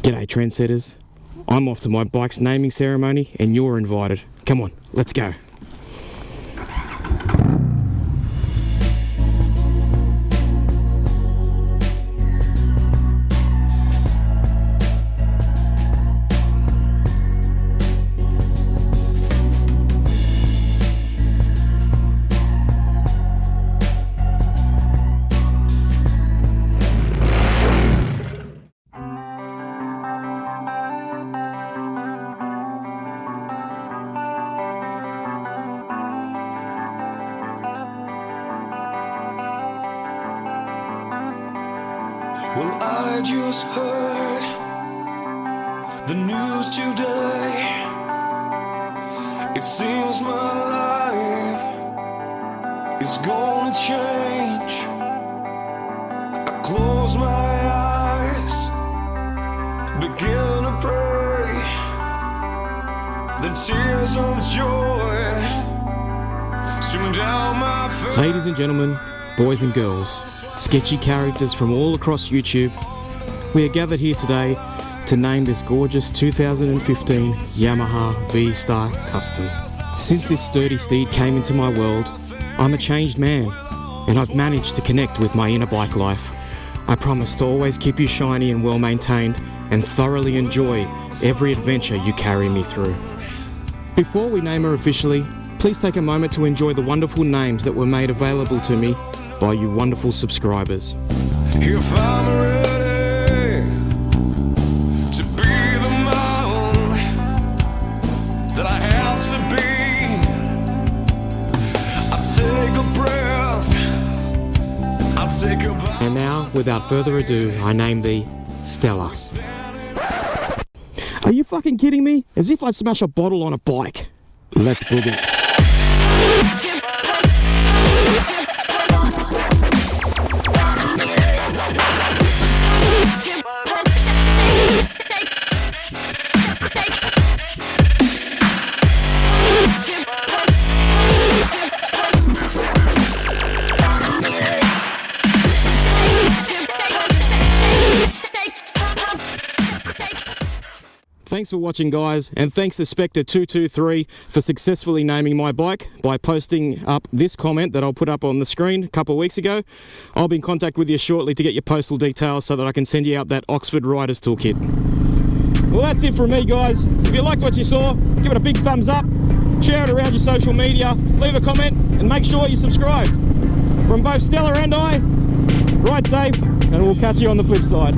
G'day trendsetters, I'm off to my bike's naming ceremony and you're invited. Come on, let's go. Well, I just heard the news today. It seems my life is gonna change. I close my eyes, begin to pray. Then tears of joy stream down my face. Ladies and gentlemen, boys and girls, sketchy characters from all across YouTube, we are gathered here today to name this gorgeous 2015 Yamaha V-Star Custom. Since this sturdy steed came into my world, I'm a changed man, and I've managed to connect with my inner bike life. I promise to always keep you shiny and well maintained, and thoroughly enjoy every adventure you carry me through. Before we name her officially, please take a moment to enjoy the wonderful names that were made available to me by you wonderful subscribers. If I'm ready to be the man that I have to be, I take a breath, I take a bite. And now, without further ado, I name thee Stella. Are you fucking kidding me? As if I'd smash a bottle on a bike. Let's boogie. Thanks for watching, guys, and thanks to Spectre223 for successfully naming my bike by posting up this comment that I'll put up on the screen a couple of weeks ago. I'll be in contact with you shortly to get your postal details so that I can send you out that Oxford Riders Toolkit. Well, that's it from me, guys. If you liked what you saw, give it a big thumbs up, share it around your social media, leave a comment, and make sure you subscribe. From both Stella and I, ride safe, and we'll catch you on the flip side.